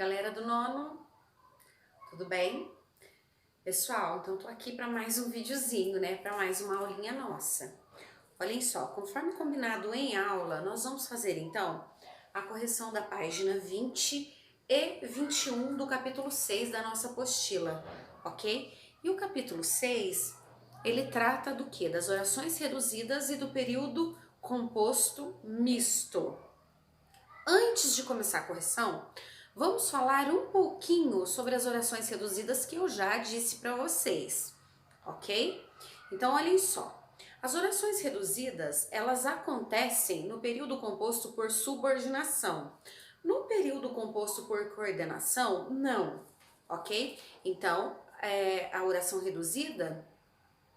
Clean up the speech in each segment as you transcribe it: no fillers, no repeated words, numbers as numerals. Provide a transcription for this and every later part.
galera do nono, tudo bem? Pessoal, então tô aqui para mais um videozinho, né? Para mais uma aulinha nossa. Olhem só, conforme combinado em aula, nós vamos fazer então a correção da página 20 e 21 do capítulo 6 da nossa apostila, ok? E o capítulo 6, ele trata do quê? Das orações reduzidas e do período composto misto. Antes de começar a correção, vamos falar um pouquinho sobre as orações reduzidas que eu já disse para vocês, ok? Então, olhem só. As orações reduzidas, elas acontecem no período composto por subordinação. No período composto por coordenação, não, ok? Então, a oração reduzida,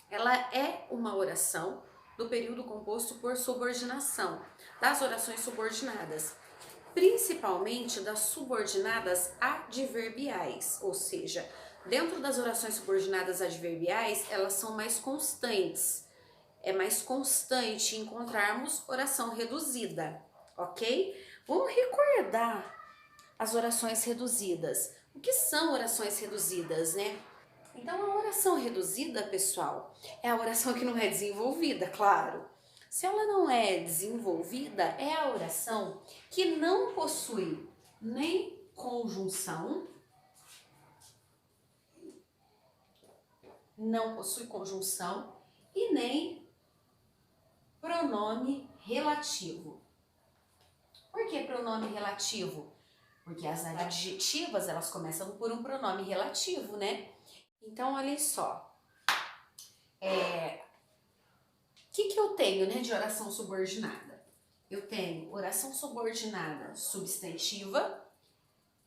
ela é uma oração do período composto por subordinação, das orações subordinadas, principalmente das subordinadas adverbiais, ou seja, dentro das orações subordinadas adverbiais, elas são mais constantes. É mais constante encontrarmos oração reduzida, ok? Vamos recordar as orações reduzidas. O que são orações reduzidas, né? Então, a oração reduzida, pessoal, é a oração que não é desenvolvida, claro. Se ela não é desenvolvida, é a oração que não possui nem conjunção, e nem pronome relativo. Por que pronome relativo? Porque as adjetivas, elas começam por um pronome relativo, né? Então, olhem só. O que eu tenho, né, de oração subordinada? Eu tenho oração subordinada substantiva.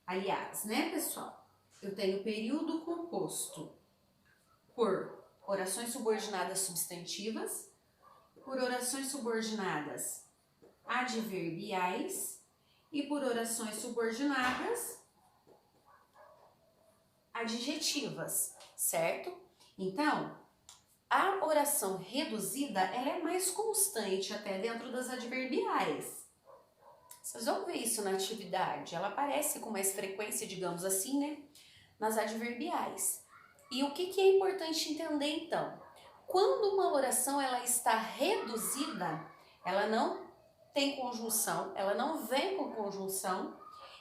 Aliás, né, pessoal? Eu tenho período composto por orações subordinadas substantivas, por orações subordinadas adverbiais e por orações subordinadas adjetivas, certo? Então, a oração reduzida, ela é mais constante até dentro das adverbiais. Vocês vão ver isso na atividade. Ela aparece com mais frequência, digamos assim, né? Nas adverbiais. E o que é importante entender, então? Quando uma oração ela está reduzida, ela não tem conjunção, ela não vem com conjunção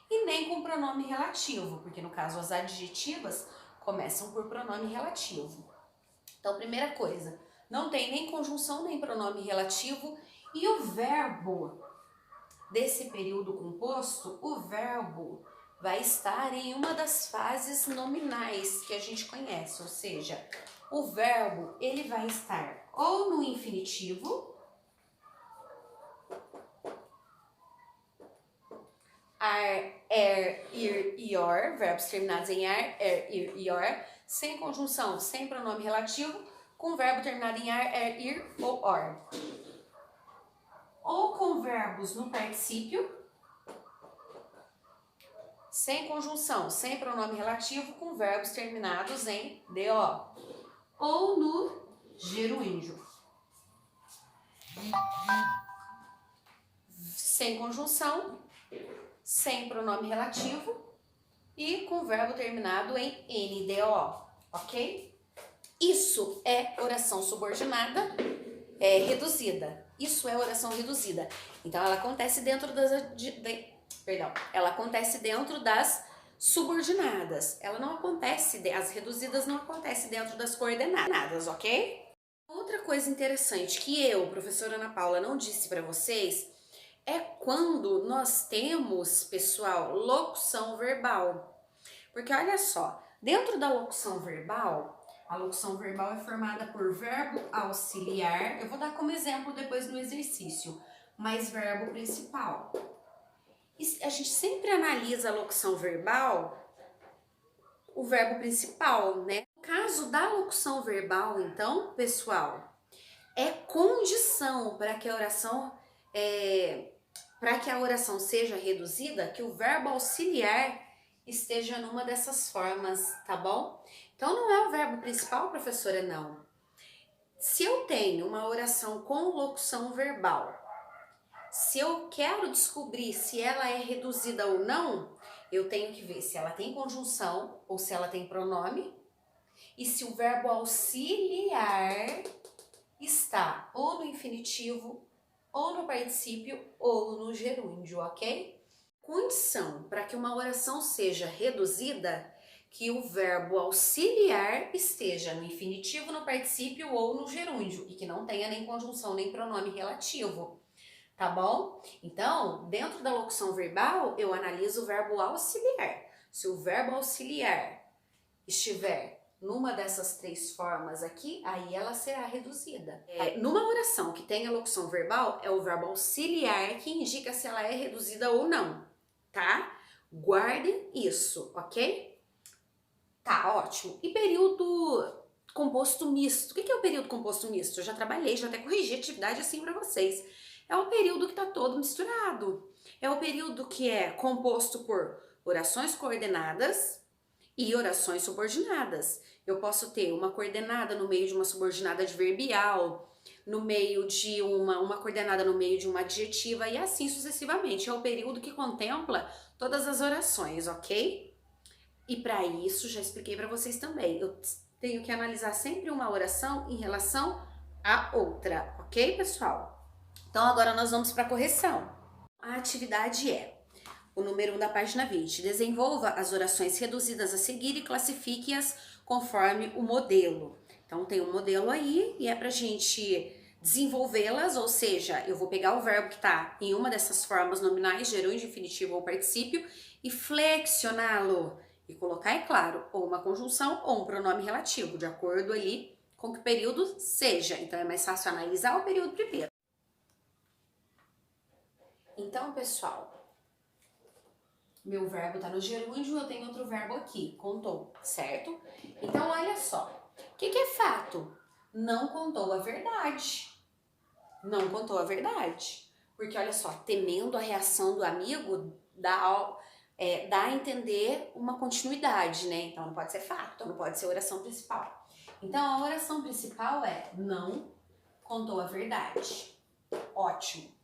e nem com pronome relativo, porque no caso as adjetivas começam por pronome relativo. Então, primeira coisa, não tem nem conjunção nem pronome relativo e o verbo desse período composto, o verbo vai estar em uma das fases nominais que a gente conhece, ou seja, o verbo ele vai estar ou no infinitivo, ar, ir, ior, verbos terminados em ar, ir, ior, sem conjunção, sem pronome relativo, com verbo terminado em ar, ir ou or. Ou com verbos no particípio, sem conjunção, sem pronome relativo, com verbos terminados em do. Ou no gerúndio. Sem conjunção, sem pronome relativo e com verbo terminado em NDO, ok? Isso é oração subordinada reduzida. Isso é oração reduzida. Então, ela acontece dentro das subordinadas. Ela não acontece, as reduzidas não acontecem dentro das coordenadas, ok? Outra coisa interessante que eu, professora Ana Paula, não disse para vocês é quando nós temos, pessoal, locução verbal. Porque olha só, dentro da locução verbal, a locução verbal é formada por verbo auxiliar, eu vou dar como exemplo depois no exercício, mas verbo principal. E a gente sempre analisa a locução verbal, o verbo principal, né? No caso da locução verbal, então, pessoal, é condição para que a oração seja reduzida, que o verbo auxiliar esteja numa dessas formas, tá bom? Então, não é o verbo principal, professora, não. Se eu tenho uma oração com locução verbal, se eu quero descobrir se ela é reduzida ou não, eu tenho que ver se ela tem conjunção ou se ela tem pronome e se o verbo auxiliar está ou no infinitivo, ou no particípio, ou no gerúndio, ok? Condição para que uma oração seja reduzida, que o verbo auxiliar esteja no infinitivo, no particípio ou no gerúndio e que não tenha nem conjunção nem pronome relativo, tá bom? Então, dentro da locução verbal, eu analiso o verbo auxiliar. Se o verbo auxiliar estiver numa dessas três formas aqui, aí ela será reduzida. Numa oração que tenha locução verbal, é o verbo auxiliar que indica se ela é reduzida ou não, tá? Guardem isso, ok? Tá, ótimo. E período composto misto? O que é o período composto misto? Eu já trabalhei, já até corrigi a atividade assim para vocês. É o período que tá todo misturado. É o período que é composto por orações coordenadas e orações subordinadas. Eu posso ter uma coordenada no meio de uma subordinada adverbial, no meio de uma coordenada no meio de uma adjetiva e assim sucessivamente. É o período que contempla todas as orações, ok? E para isso, já expliquei para vocês também, eu tenho que analisar sempre uma oração em relação à outra, ok, pessoal? Então agora nós vamos para a correção. A atividade é o número 1 da página 20. Desenvolva as orações reduzidas a seguir e classifique-as conforme o modelo. Então tem um modelo aí e é pra gente desenvolvê-las, ou seja, eu vou pegar o verbo que está em uma dessas formas nominais, gerúndio, infinitivo ou particípio, e flexioná-lo. E colocar, é claro, ou uma conjunção ou um pronome relativo, de acordo ali com que o período seja. Então é mais fácil analisar o período primeiro. Então, pessoal, meu verbo está no gerúndio, eu tenho outro verbo aqui, contou, certo? Então, olha só, o que é fato? Não contou a verdade. Não contou a verdade. Porque, olha só, temendo a reação do amigo, dá a entender uma continuidade, né? Então, não pode ser fato, não pode ser oração principal. Então, a oração principal é não contou a verdade. Ótimo.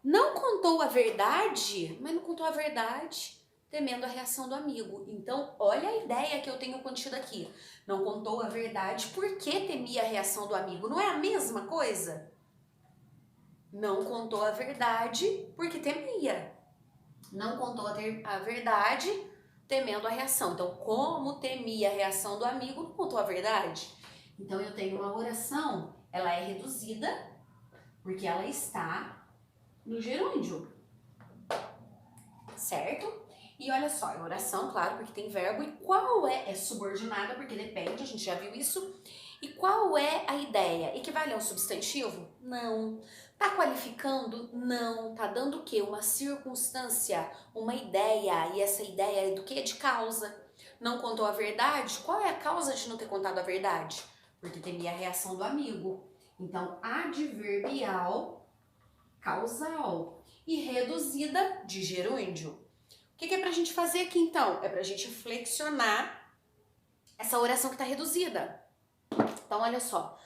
Não contou a verdade, mas não contou a verdade temendo a reação do amigo. Então, olha a ideia que eu tenho contido aqui. Não contou a verdade porque temia a reação do amigo. Não é a mesma coisa? Não contou a verdade porque temia. Não contou a verdade temendo a reação. Então, como temia a reação do amigo, não contou a verdade. Então, eu tenho uma oração, ela é reduzida porque ela está no gerúndio, certo? E olha só, é oração, claro, porque tem verbo. E qual é subordinada, porque depende, a gente já viu isso. E qual é a ideia? Equivale a um substantivo? Não. Tá qualificando? Não. Tá dando o quê? Uma circunstância, uma ideia. E essa ideia é do quê? De causa. Não contou a verdade? Qual é a causa de não ter contado a verdade? Porque temia a reação do amigo. Então, adverbial, causal e reduzida de gerúndio. O que é pra gente fazer aqui então? É pra gente flexionar essa oração que tá reduzida. Então, olha só,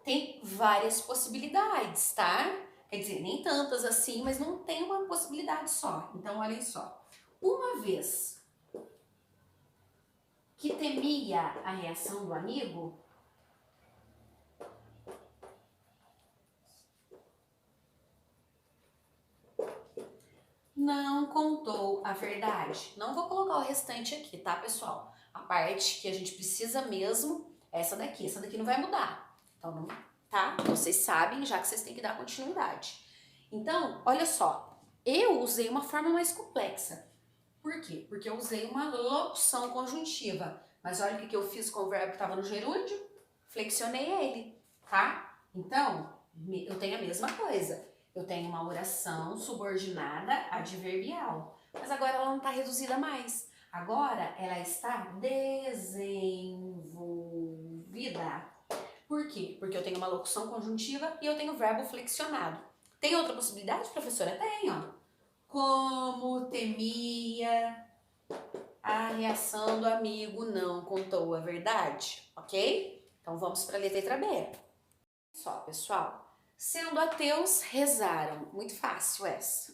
tem várias possibilidades, tá? Quer dizer, nem tantas assim, mas não tem uma possibilidade só. Então, olhem só. Uma vez que temia a reação do amigo, não contou a verdade. Não vou colocar o restante aqui, tá, pessoal? A parte que a gente precisa mesmo é essa daqui. Essa daqui não vai mudar. Então, não, tá? Vocês sabem, já que vocês têm que dar continuidade. Então, olha só. Eu usei uma forma mais complexa. Por quê? Porque eu usei uma locução conjuntiva. Mas olha o que eu fiz com o verbo que estava no gerúndio. Flexionei ele, tá? Então, eu tenho a mesma coisa. Eu tenho uma oração subordinada adverbial, mas agora ela não está reduzida mais. Agora ela está desenvolvida. Por quê? Porque eu tenho uma locução conjuntiva e eu tenho verbo flexionado. Tem outra possibilidade, professora? Tem, ó. Como temia a reação do amigo, não contou a verdade, ok? Então vamos para a letra B. Só, pessoal. Sendo ateus, rezaram. Muito fácil essa.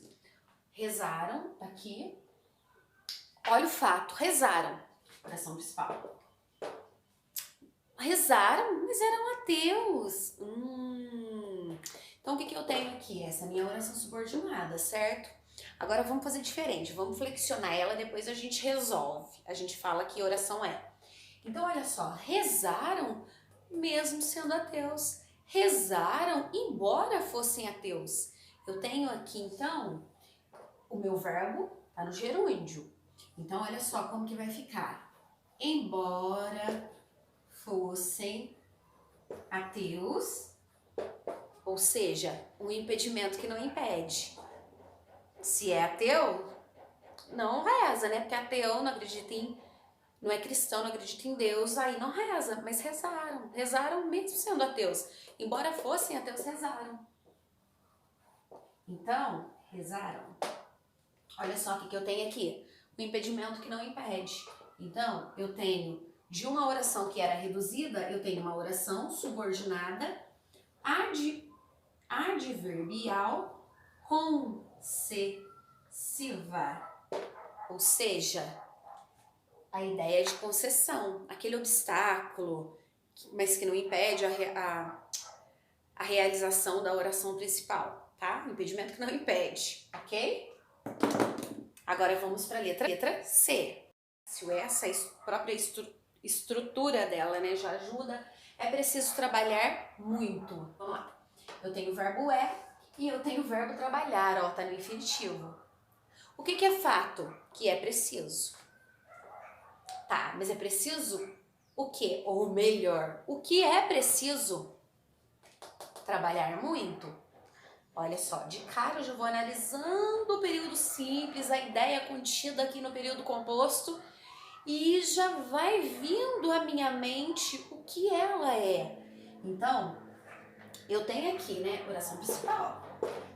rezaram, tá aqui. Olha o fato, rezaram. Oração principal. Rezaram, mas eram ateus. Então o que eu tenho aqui? Essa é a minha oração subordinada, certo? Agora vamos fazer diferente, vamos flexionar ela, depois a gente resolve. A gente fala que oração é. Então olha só, rezaram mesmo sendo ateus. Rezaram embora fossem ateus. Eu tenho aqui então o meu verbo tá no gerúndio. Então olha só como que vai ficar. Embora fossem ateus, ou seja, um impedimento que não impede. Se é ateu, não reza, né? Porque ateu não acredita não é cristão, não acredita em Deus, aí não reza, mas rezaram mesmo sendo ateus. Embora fossem ateus, rezaram. Então, rezaram. Olha só o que eu tenho aqui, o impedimento que não impede. Então, eu tenho de uma oração que era reduzida, eu tenho uma oração subordinada adverbial concessiva, ou seja, a ideia de concessão, aquele obstáculo, mas que não impede a realização da oração principal, tá? Impedimento que não impede, ok? Agora vamos para a letra C. Essa própria estrutura dela, né, já ajuda. É preciso trabalhar muito. Vamos lá. Eu tenho o verbo e eu tenho o verbo trabalhar, ó, tá no infinitivo. O que é fato? Que é preciso. Tá, mas é preciso o quê? Ou melhor, o que é preciso? Trabalhar muito. Olha só, de cara eu já vou analisando o período simples, a ideia contida aqui no período composto, e já vai vindo à minha mente o que ela é. Então, eu tenho aqui, né, oração principal,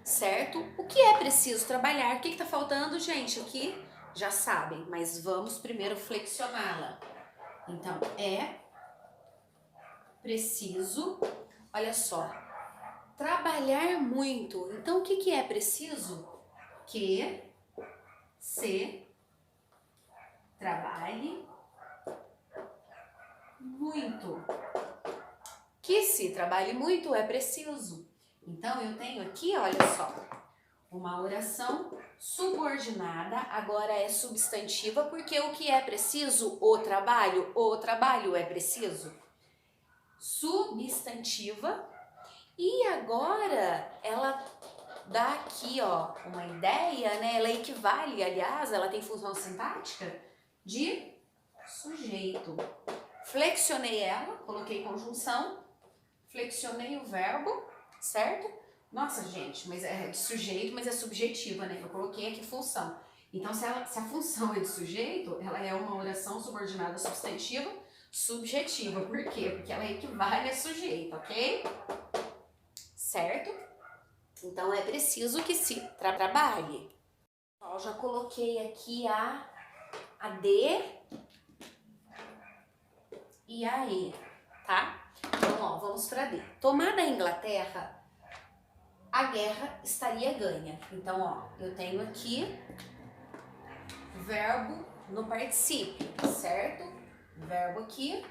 certo? O que é preciso trabalhar? O que tá faltando, gente? Aqui já sabem, mas vamos primeiro flexioná-la. Então, é preciso, olha só, trabalhar muito. Então, o que é preciso? Que se trabalhe muito. Que se trabalhe muito é preciso. Então, eu tenho aqui, olha só, uma oração subordinada, agora é substantiva, porque o que é preciso? O trabalho é preciso. Substantiva, e agora ela dá aqui, ó, uma ideia, né? Ela equivale, aliás, ela tem função sintática de sujeito. Flexionei ela, coloquei conjunção, flexionei o verbo, certo? Nossa, gente, mas é de sujeito, mas é subjetiva, né? Eu coloquei aqui função. Então, se a função é de sujeito, ela é uma oração subordinada substantiva subjetiva. Por quê? Porque ela equivale a sujeito, ok? Certo? Então, é preciso que se trabalhe. Ó, já coloquei aqui a D e a E, tá? Então, ó, vamos para D. Tomada a Inglaterra, a guerra estaria ganha. Então, ó, eu tenho aqui verbo no particípio, certo? Verbo aqui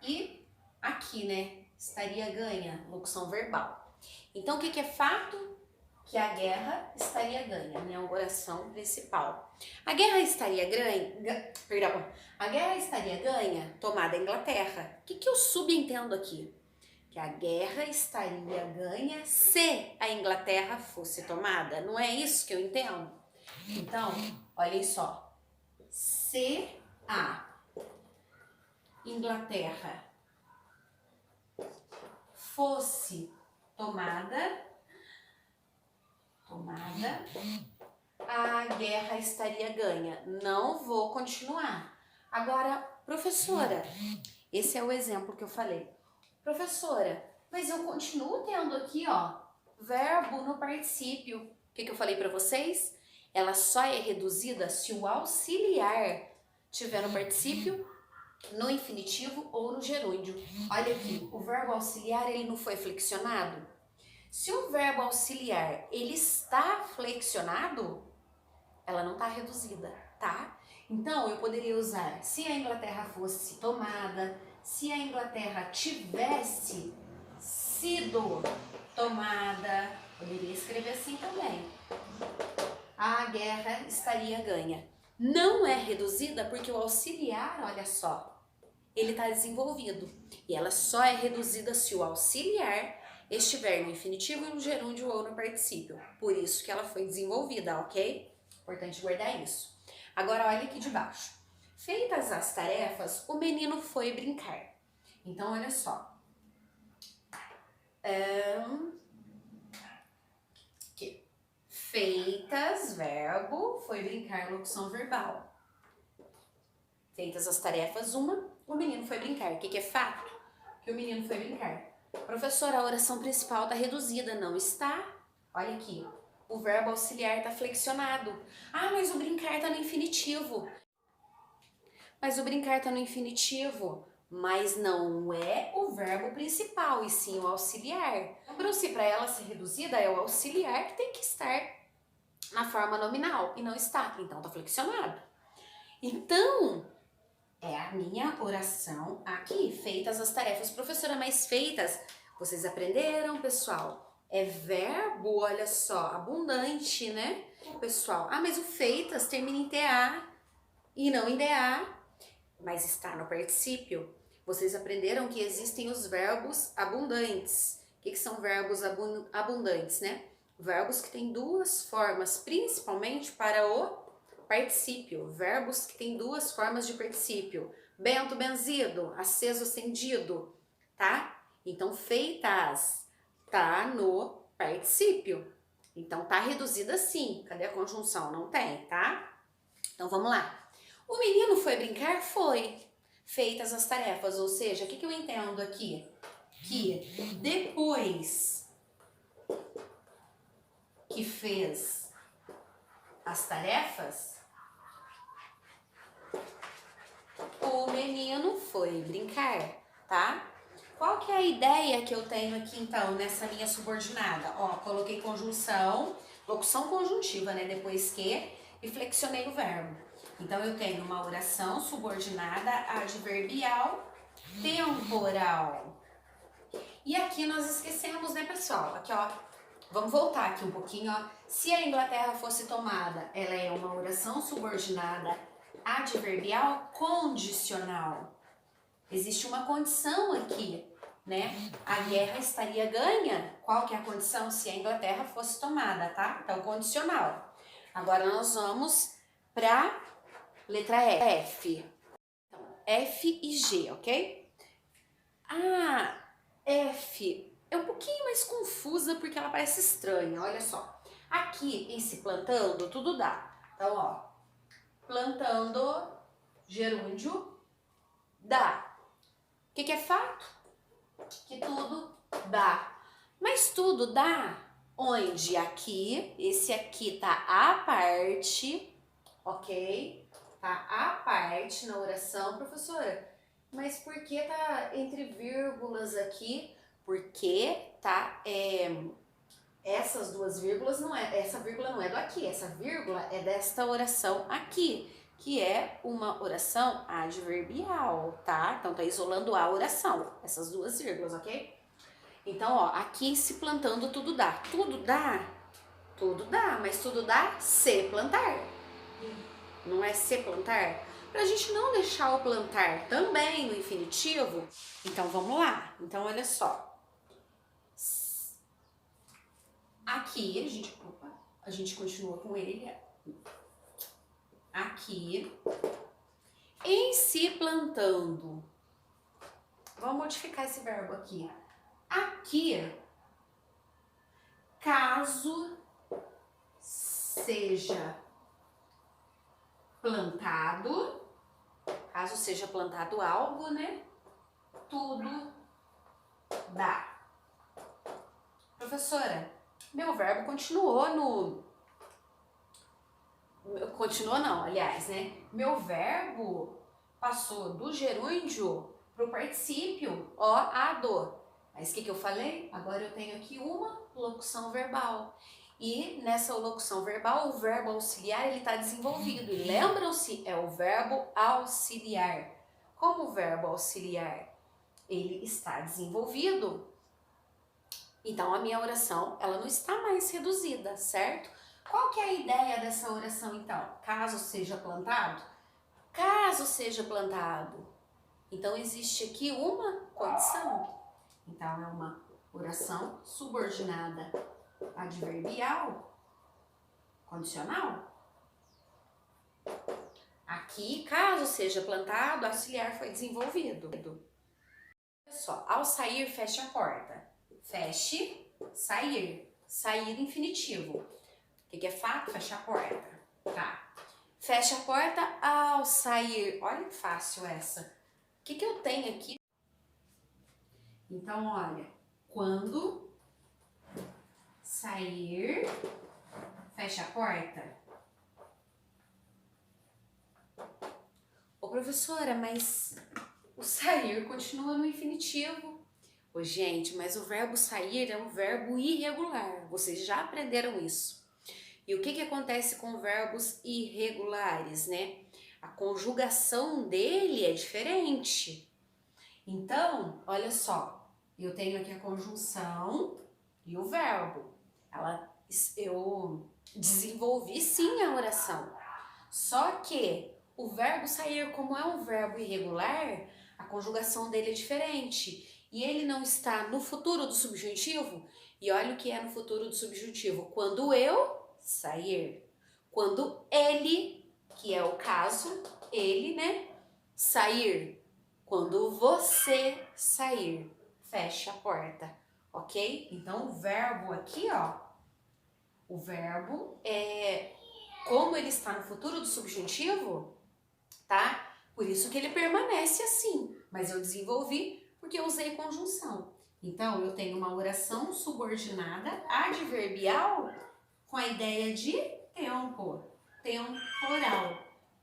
e aqui, né? Estaria ganha, locução verbal. Então, o que é fato? Que a guerra estaria ganha, né? A oração principal. A guerra estaria ganha, perdão, a guerra estaria ganha, tomada a Inglaterra. O que eu subentendo aqui? Que a guerra estaria ganha se a Inglaterra fosse tomada. Não é isso que eu entendo? Então, olhem só. Se a Inglaterra fosse tomada, a guerra estaria ganha. Não vou continuar. Agora, professora, esse é o exemplo que eu falei. Professora, mas eu continuo tendo aqui, ó, verbo no particípio. O que eu falei para vocês? Ela só é reduzida se o auxiliar tiver no particípio, no infinitivo ou no gerúndio. Olha aqui, o verbo auxiliar, ele não foi flexionado? Se o verbo auxiliar, ele está flexionado, ela não está reduzida, tá? Então, eu poderia usar se a Inglaterra fosse tomada, se a Inglaterra tivesse sido tomada, poderia escrever assim também. A guerra estaria ganha. Não é reduzida porque o auxiliar, olha só, ele está desenvolvido. E ela só é reduzida se o auxiliar estiver no infinitivo, no gerúndio ou no particípio. Por isso que ela foi desenvolvida, ok? Importante guardar isso. Agora olha aqui de baixo. Feitas as tarefas, o menino foi brincar. Então olha só. Aqui. Feitas, verbo, foi brincar, locução verbal. Feitas as tarefas, o menino foi brincar. O que é fato? Que o menino foi brincar. Professora, a oração principal está reduzida. Não está. Olha aqui. O verbo auxiliar está flexionado. Ah, mas o brincar está no infinitivo. Mas o brincar está no infinitivo. Mas não é o verbo principal, e sim o auxiliar. Lembrou-se, para ela ser reduzida, é o auxiliar que tem que estar na forma nominal. E não está. Então está flexionado. Então, é a minha oração aqui, feitas as tarefas. Professora, mas feitas, vocês aprenderam, pessoal? É verbo, olha só, abundante, né, pessoal? Ah, mas o feitas termina em TA e não em DA, mas está no particípio. Vocês aprenderam que existem os verbos abundantes. O que são verbos abundantes, né? Verbos que têm duas formas, principalmente para o particípio, verbos que têm duas formas de particípio. Bento, benzido, aceso, acendido, tá? Então, feitas, tá no particípio. Então, tá reduzida sim. Cadê a conjunção? Não tem, tá? Então, vamos lá. O menino foi brincar? Foi. Feitas as tarefas, ou seja, o que eu entendo aqui? Que depois que fez as tarefas, o menino foi brincar, tá? Qual que é a ideia que eu tenho aqui, então, nessa minha subordinada? Ó, coloquei conjunção, locução conjuntiva, né? Depois que, e flexionei o verbo. Então, eu tenho uma oração subordinada adverbial temporal. E aqui nós esquecemos, né, pessoal? Aqui, ó, vamos voltar aqui um pouquinho, ó. Se a Inglaterra fosse tomada, ela é uma oração subordinada adverbial condicional. Existe uma condição aqui, né? A guerra estaria ganha. Qual que é a condição? Se a Inglaterra fosse tomada, tá? Então, condicional. Agora nós vamos para letra F. Então, F e G, ok? A F é um pouquinho mais confusa porque ela parece estranha, olha só. Aqui, em se plantando, tudo dá. Então, ó, plantando, gerúndio, dá. O que é fato? Que tudo dá. Mas tudo dá onde? Aqui, esse aqui tá à parte, ok? Tá à parte na oração, professora. Mas por que tá entre vírgulas aqui? Porque tá, essas duas vírgulas não é, essa vírgula não é do aqui, essa vírgula é desta oração aqui, que é uma oração adverbial, tá? Então, tá isolando a oração, essas duas vírgulas, ok? Então, ó, aqui se plantando tudo dá. Tudo dá? Tudo dá, mas tudo dá se plantar. Não é se plantar? Pra gente não deixar o plantar também no infinitivo, então vamos lá. Então, olha só. Aqui, a gente continua com ele. Aqui, em se plantando. Vamos modificar esse verbo aqui. Aqui, caso seja plantado, algo, né? Tudo dá. Professora, meu verbo continuou não, aliás, né? Meu verbo passou do gerúndio pro particípio, ó, ado. Mas o que eu falei? Agora eu tenho aqui uma locução verbal. E nessa locução verbal, o verbo auxiliar ele está desenvolvido. E lembram-se, é o verbo auxiliar. Como o verbo auxiliar ele está desenvolvido, então a minha oração ela não está mais reduzida, certo? Qual que é a ideia dessa oração então? Caso seja plantado? Caso seja plantado. Então existe aqui uma condição. Então é uma oração subordinada adverbial condicional. Aqui, caso seja plantado, auxiliar foi desenvolvido. Olha só, ao sair, feche a porta. Feche, sair. Sair infinitivo. O que é fato? Fecha a porta. Tá. Fecha a porta ao sair. Olha que fácil essa. O que eu tenho aqui? Então, olha. Quando sair, fecha a porta. Ô, professora, mas o sair continua no infinitivo. Ô, gente, mas o verbo sair é um verbo irregular. Vocês já aprenderam isso. E o que acontece com verbos irregulares, né? A conjugação dele é diferente. Então, olha só. Eu tenho aqui a conjunção e o verbo. Eu desenvolvi sim a oração. Só que o verbo sair, como é um verbo irregular, a conjugação dele é diferente. E ele não está no futuro do subjuntivo. E olha o que é no futuro do subjuntivo. Quando eu sair. Quando ele, que é o caso, ele, né? Sair. Quando você sair. Fecha a porta. Ok? Então, o verbo aqui, ó. O verbo é... Como ele está no futuro do subjuntivo, tá? Por isso que ele permanece assim. Mas eu desenvolvi porque eu usei conjunção. Então, eu tenho uma oração subordinada adverbial com a ideia de tempo, temporal.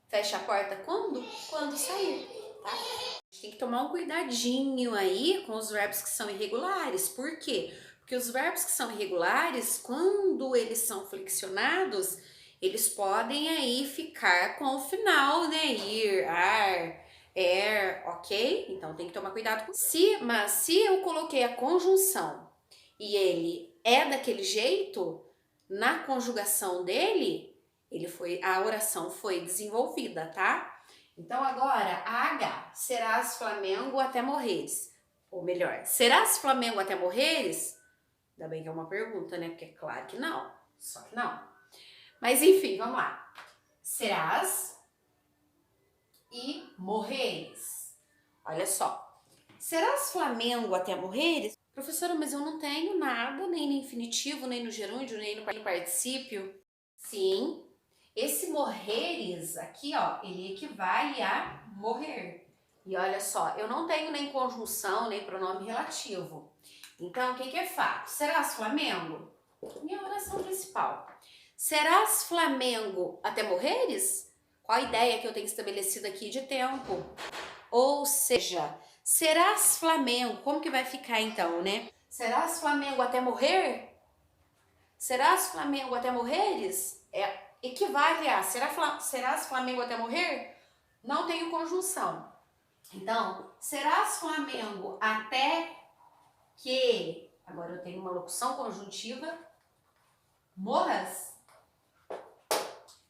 Fecha a porta quando? Quando sair, tá? A gente tem que tomar um cuidadinho aí com os verbos que são irregulares. Por quê? Porque os verbos que são irregulares, quando eles são flexionados, eles podem aí ficar com o final, né? Ir, ar, ok? Então tem que tomar cuidado com isso. Mas se eu coloquei a conjunção e ele é daquele jeito, na conjugação dele, a oração foi desenvolvida, tá? Então agora, a H, serás Flamengo até morreres. Ou melhor, serás Flamengo até morreres? Ainda bem que é uma pergunta, né? Porque é claro que não, só que não. Mas enfim, vamos lá. Serás e morreres. Olha só. Serás Flamengo até morreres? Professora, mas eu não tenho nada, nem no infinitivo, nem no gerúndio, nem no particípio. Sim, esse morreres aqui, ó, ele equivale a morrer. E olha só, eu não tenho nem conjunção, nem pronome relativo. Então, o que é fato? Serás Flamengo? Minha oração principal. Serás Flamengo até morreres? Qual a ideia que eu tenho estabelecido aqui de tempo? Ou seja, serás Flamengo, como que vai ficar então, né? Serás Flamengo até morrer? Serás Flamengo até morreres? Equivale a serás Flamengo até morrer? Não tenho conjunção. Então, serás Flamengo até que... Agora eu tenho uma locução conjuntiva. Morras?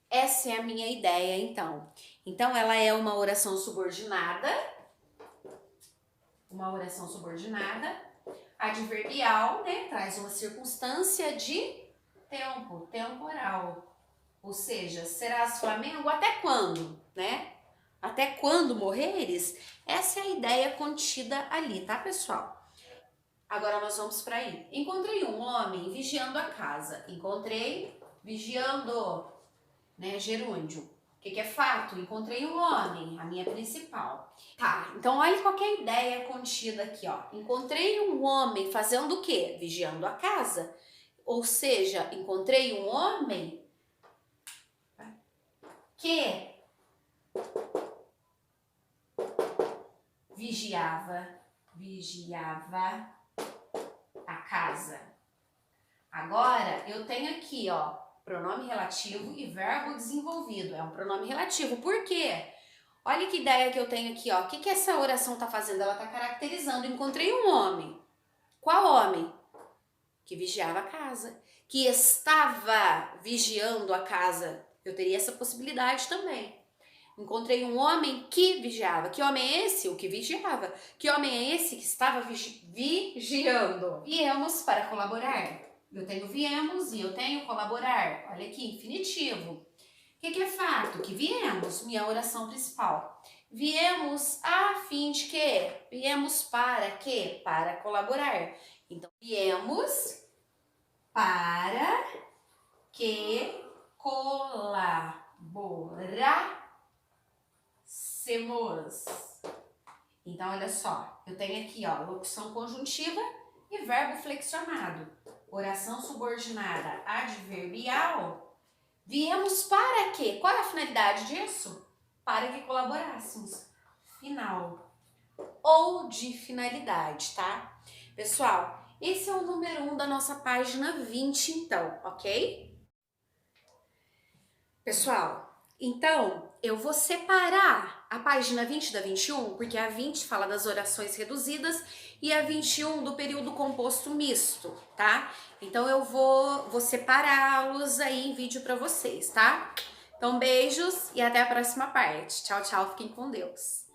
Essa é a minha ideia, então. Então, ela é uma oração subordinada. Uma oração subordinada. Adverbial, né? Traz uma circunstância de tempo, temporal. Ou seja, serás Flamengo até quando, né? Até quando morreres? Essa é a ideia contida ali, tá, pessoal? Agora nós vamos para aí. Encontrei um homem vigiando a casa. Encontrei vigiando, né? Gerúndio. O que é fato? Encontrei um homem, a minha principal. Tá, então olha qual que é a ideia contida aqui, ó. Encontrei um homem fazendo o quê? Vigiando a casa. Ou seja, encontrei um homem que vigiava a casa. Agora, eu tenho aqui, ó, pronome relativo e verbo desenvolvido. É um pronome relativo. Por quê? Olha que ideia que eu tenho aqui, ó. O que essa oração tá fazendo? Ela tá caracterizando. Encontrei um homem. Qual homem? Que vigiava a casa. Que estava vigiando a casa. Eu teria essa possibilidade também. Encontrei um homem que vigiava. Que homem é esse? O que vigiava. Que homem é esse que estava vigiando? Viemos para colaborar. Eu tenho viemos e eu tenho colaborar. Olha aqui, infinitivo. O que é fato? Que viemos, minha oração principal. Viemos a fim de quê? Viemos para quê? Para colaborar. Então, viemos para que colaborássemos. Então, olha só, eu tenho aqui, ó, locução conjuntiva e verbo flexionado. Oração subordinada adverbial. Viemos para quê? Qual é a finalidade disso? Para que colaborássemos. Final. Ou de finalidade, tá? Pessoal, esse é o número 1 da nossa página 20, então, ok? Pessoal, então, eu vou separar a página 20 da 21, porque a 20 fala das orações reduzidas e a 21 do período composto misto, tá? Então, eu vou separá-los aí em vídeo para vocês, tá? Então, beijos e até a próxima parte. Tchau, tchau. Fiquem com Deus.